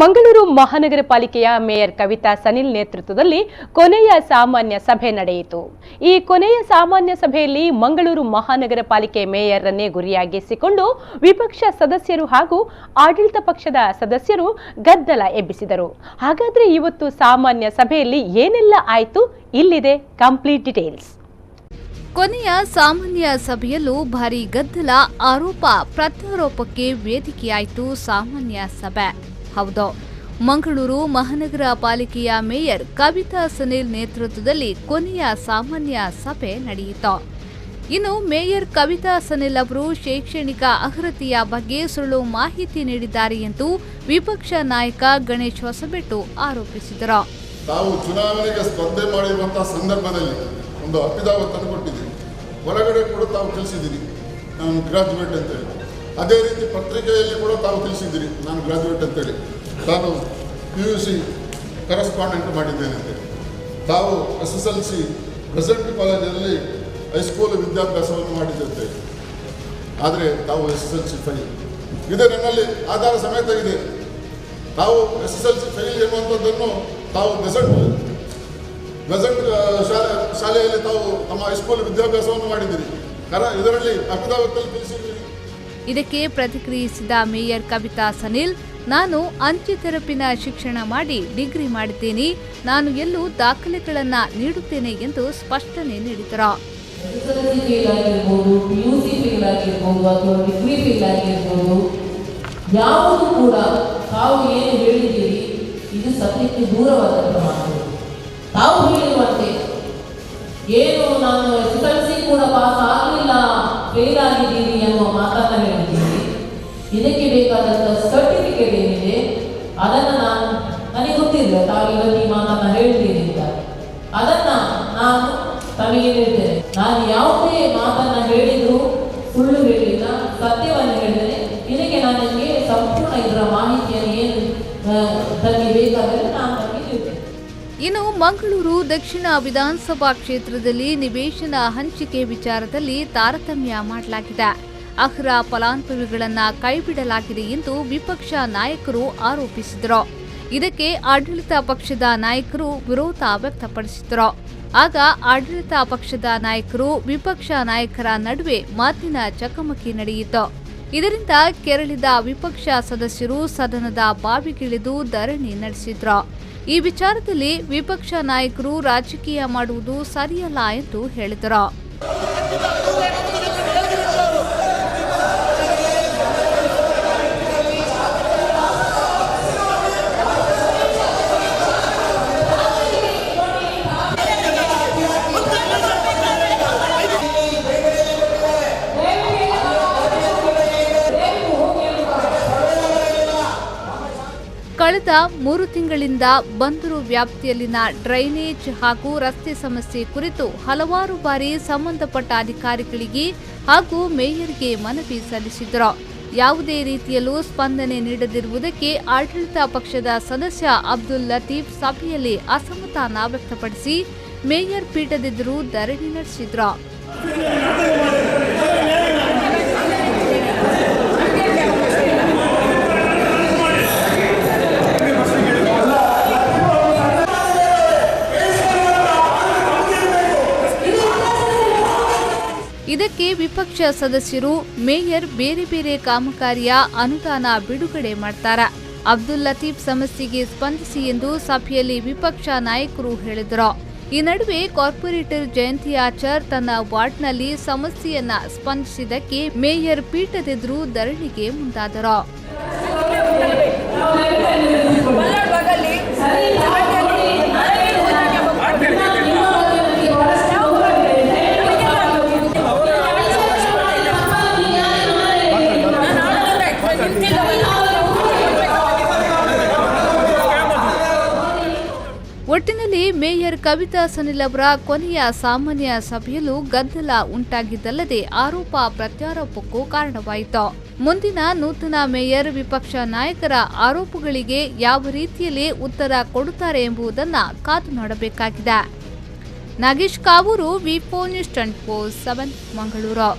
ಮಂಗಳೂರು ಮಹಾನಗರ ಪಾಲಿಕೆಯ ಮೇಯರ್ ಕವಿತಾ ಸನಿಲ್ ನೇತೃತ್ವದಲ್ಲಿ ಕೊನೆಯ ಸಾಮಾನ್ಯ ಸಭೆ ನಡೆಯಿತು. ಈ ಕೊನೆಯ ಸಾಮಾನ್ಯ ಸಭೆಯಲ್ಲಿ ಮಂಗಳೂರು ಮಹಾನಗರ ಪಾಲಿಕೆ ಮೇಯರ್ ಅನ್ನೇ ಗುರಿಯಾಗಿಸಿಕೊಂಡು ವಿಪಕ್ಷ ಸದಸ್ಯರು ಹಾಗೂ ಆಡಳಿತ ಪಕ್ಷದ ಸದಸ್ಯರು ಗದ್ದಲ ಎಬ್ಬಿಸಿದರು. ಹಾಗಾದ್ರೆ ಇವತ್ತು ಸಾಮಾನ್ಯ ಸಭೆಯಲ್ಲಿ ಏನೆಲ್ಲ ಆಯಿತು, ಇಲ್ಲಿದೆ ಕಂಪ್ಲೀಟ್ ಡೀಟೇಲ್ಸ್. ಕೊನೆಯ ಸಾಮಾನ್ಯ ಸಭೆಯಲ್ಲೂ ಭಾರೀ ಗದ್ದಲ, ಆರೋಪ ಪ್ರತ್ಯಾರೋಪಕ್ಕೆ ವೇದಿಕೆಯಾಯಿತು ಸಾಮಾನ್ಯ ಸಭೆ. ಹೌದು, ಮಂಗಳೂರು ಮಹಾನಗರ ಪಾಲಿಕೆಯ ಮೇಯರ್ ಕವಿತಾ ಸನಿಲ್ ನೇತೃತ್ವದಲ್ಲಿ ಕೊನೆಯ ಸಾಮಾನ್ಯ ಸಭೆ ನಡೆಯಿತು. ಇನ್ನು ಮೇಯರ್ ಕವಿತಾ ಸನಿಲ್ ಅವರು ಶೈಕ್ಷಣಿಕ ಅರ್ಹತೆಯ ಬಗ್ಗೆ ಸುಳ್ಳು ಮಾಹಿತಿ ನೀಡಿದ್ದಾರೆ ಎಂದು ವಿಪಕ್ಷ ನಾಯಕ ಗಣೇಶ್ ಹೊಸಬೆಟ್ಟು ಆರೋಪಿಸಿದರು. ತಾವು ಚುನಾವಣೆಗೆ ಸ್ಪರ್ಧೆ ಮಾಡಿರುವಂತಹ ಸಂದರ್ಭದಲ್ಲಿ ಒಂದು ಅಫಿದಾವತ್ತನ್ನು ಕೊಟ್ಟಿದ್ದೀರಿ, ಹೊರಗಡೆ ಕೂಡ ತಾವು ತಿಳಿಸಿದ್ದೀರಿ ನಾನು ಗ್ರಾಜ್ಯುಯೇಟ್ ಅಂತೇಳಿ. ಅದೇ ರೀತಿ ಪತ್ರಿಕೆಯಲ್ಲಿ ಕೂಡ ತಾವು ತಿಳಿಸಿದ್ದೀರಿ ನಾನು ಗ್ರಾಜ್ಯುಯೇಟ್ ಅಂತೇಳಿ, ತಾನು PUC ಕರೆಸ್ಪಾಂಡೆಂಟ್ ಮಾಡಿದ್ದೇನೆ ಅಂತೇಳಿ. ತಾವು SSLC ಪ್ರೆಸೆಂಟ್ ಕಾಲೇಜಲ್ಲಿ ಹೈಸ್ಕೂಲ್ ವಿದ್ಯಾಭ್ಯಾಸವನ್ನು ಮಾಡಿದ್ದಂತೆ. ಆದರೆ ತಾವು SSLC ಫೈಲ್ ಇದೆ, ನನ್ನಲ್ಲಿ ಆಧಾರ ಸಮೇತ ಇದೆ. ತಾವು SSLC ಫೈಲ್ ಎನ್ನುವಂಥದ್ದನ್ನು ತಾವು ಪ್ರೆಸೆಂಟ್ ಶಾಲೆಯಲ್ಲಿ ತಾವು ತಮ್ಮ ಹೈಸ್ಕೂಲ್ ವಿದ್ಯಾಭ್ಯಾಸವನ್ನು ಮಾಡಿದ್ದೀರಿ, ಇದರಲ್ಲಿ ಅಫಿದಾವತ್ತಲ್ಲಿ ತಿಳಿಸಿದ್ದೀರಿ. ಇದಕ್ಕೆ ಪ್ರತಿಕ್ರಿಯಿಸಿದ ಮೇಯರ್ ಕವಿತಾ ಸನಿಲ್, ನಾನು ಅಂಚೆ ತೆರಪಿನ ಶಿಕ್ಷಣ ಮಾಡಿ ಡಿಗ್ರಿ ಮಾಡಿದ್ದೇನೆ, ನಾನು ಎಲ್ಲೂ ದಾಖಲೆಗಳನ್ನ ನೀಡುತ್ತೇನೆ ಎಂದು ಸ್ಪಷ್ಟನೆ ನೀಡಿದರು. ಯಾವುದು ಕೂಡ ತಾವು ಏನು ಹೇಳಿದ್ದೀರಿ ಇದು ಸತ್ಯಕ್ಕೆ ದೂರವಾದ ಮಾತು. ತಾವು ಹೇಳಿರುವಂತೆ ಏನು ನಾನು SSLC ಕೂಡ ಪಾಸ್ ಆಗಲಿಲ್ಲ, ಫೇಲ್ ಆಗಿದ್ದೀನಿ ಎನ್ನುವ ಮಾತನ್ನ ಹೇಳಿದ್ದೀನಿ. ಇದಕ್ಕೆ ಬೇಕಾದಂಥ ಸರ್ಟಿಫಿಕೇಟ್ ಏನಿದೆ ಅದನ್ನು ನನಗೆ ಗೊತ್ತಿಲ್ಲ, ತಾವು ಇವತ್ತು ಈ ಮಾತನ್ನ ಹೇಳ್ತೀನಿ ಅಂತ. ಅದನ್ನ ನಾನು ತಮಗೆ ಹೇಳ್ತೇನೆ. ನಾನು ಯಾವುದೇ ಮಾತನ್ನ ಹೇಳಿದ್ರು ಸುಳ್ಳು ಹೇಳಿಲ್ಲ, ಸತ್ಯವನ್ನು ಹೇಳಿದ್ದೇನೆ. ಇದಕ್ಕೆ ನನಗೆ ಸಂಪೂರ್ಣ ಇದರ ಮಾಹಿತಿಯನ್ನು ಏನು ತಮಗೆ ಬೇಕಾದರೆ ನಾನು ತಮಗೆ ಹೇಳ್ತೇನೆ. ಇನ್ನು ಮಂಗಳೂರು ದಕ್ಷಿಣ ವಿಧಾನಸಭಾ ಕ್ಷೇತ್ರದಲ್ಲಿ ನಿವೇಶನ ಹಂಚಿಕೆ ವಿಚಾರದಲ್ಲಿ ತಾರತಮ್ಯ ಮಾಡಲಾಗಿದೆ, ಅರ್ಹ ಫಲಾನುಭವಿಗಳನ್ನ ಕೈಬಿಡಲಾಗಿದೆ ಎಂದು ವಿಪಕ್ಷ ನಾಯಕರು ಆರೋಪಿಸಿದರು. ಇದಕ್ಕೆ ಆಡಳಿತ ಪಕ್ಷದ ನಾಯಕರು ವಿರೋಧ ವ್ಯಕ್ತಪಡಿಸಿದರು. ಆಗ ಆಡಳಿತ ಪಕ್ಷದ ನಾಯಕರು ವಿಪಕ್ಷ ನಾಯಕರ ನಡುವೆ ಮಾತಿನ ಚಕಮಕಿ ನಡೆಯಿತು. ಇದರಿಂದ ಕೆರಳಿದ ವಿಪಕ್ಷ ಸದಸ್ಯರು ಸದನದ ಬಾವಿಗಿಳಿದು ಧರಣಿ ನಡೆಸಿದ್ರು. ಈ ವಿಚಾರದಲ್ಲಿ ವಿಪಕ್ಷ ನಾಯಕರು ರಾಜಕೀಯ ಮಾಡುವುದು ಸರಿಯಲ್ಲ ಎಂದು ಹೇಳಿದರು. ಕಳೆದ 3 ತಿಂಗಳಿಂದ ಬಂದರು ವ್ಯಾಪ್ತಿಯಲ್ಲಿನ ಡ್ರೈನೇಜ್ ಹಾಗೂ ರಸ್ತೆ ಸಮಸ್ಯೆ ಕುರಿತು ಹಲವಾರು ಬಾರಿ ಸಂಬಂಧಪಟ್ಟ ಅಧಿಕಾರಿಗಳಿಗೆ ಹಾಗೂ ಮೇಯರ್ಗೆ ಮನವಿ ಸಲ್ಲಿಸಿದರು. ಯಾವುದೇ ರೀತಿಯಲ್ಲೂ ಸ್ಪಂದನೆ ನೀಡದಿರುವುದಕ್ಕೆ ಆಡಳಿತ ಪಕ್ಷದ ಸದಸ್ಯ ಅಬ್ದುಲ್ ಲತೀಫ್ ಸಭೆಯಲ್ಲಿ ಅಸಮಾಧಾನ ವ್ಯಕ್ತಪಡಿಸಿ ಮೇಯರ್ ಪೀಠದೆದುರು ಧರಣಿ ನಡೆಸಿದ್ರು. ಇದಕ್ಕೆ ವಿಪಕ್ಷ ಸದಸ್ಯರು ಮೇಯರ್ ಬೇರೆ ಬೇರೆ ಕಾಮಗಾರಿಯ ಅನುದಾನ ಬಿಡುಗಡೆ ಮಾಡ್ತಾರೆ, ಅಬ್ದುಲ್ ಲತೀಫ್ ಸಮಸ್ಯೆಗೆ ಸ್ಪಂದಿಸಿ ಎಂದು ಸಭೆಯಲ್ಲಿ ವಿಪಕ್ಷ ನಾಯಕರು ಹೇಳಿದರು. ಈ ನಡುವೆ ಕಾರ್ಪೊರೇಟರ್ ಜಯಂತಿ ಆಚಾರ್ ತನ್ನ ವಾರ್ಡ್ನಲ್ಲಿ ಸಮಸ್ಯೆಯನ್ನ ಸ್ಪಂದಿಸಿದ್ದಕ್ಕೆ ಮೇಯರ್ ಪೀಠದೆದುರು ಧರಣಿಗೆ ಮುಂದಾದರು. ಒಟ್ಟಿನಲ್ಲಿ ಮೇಯರ್ ಕವಿತಾ ಸನಿಲ್ ಅವರ ಕೊನೆಯ ಸಾಮಾನ್ಯ ಸಭೆಯಲ್ಲೂ ಗದ್ದಲ ಉಂಟಾಗಿದ್ದಲ್ಲದೆ ಆರೋಪ ಪ್ರತ್ಯಾರೋಪಕ್ಕೂ ಕಾರಣವಾಯಿತು. ಮುಂದಿನ ನೂತನ ಮೇಯರ್ ವಿಪಕ್ಷ ನಾಯಕರ ಆರೋಪಗಳಿಗೆ ಯಾವ ರೀತಿಯಲ್ಲಿ ಉತ್ತರ ಕೊಡುತ್ತಾರೆ ಎಂಬುದನ್ನು ಕಾದು ನೋಡಬೇಕಾಗಿದೆ. ನಾಗೇಶ್ ಕಾವೂರು, ವಿ4 ನ್ಯೂಸ್ 24/7 ಮಂಗಳೂರು.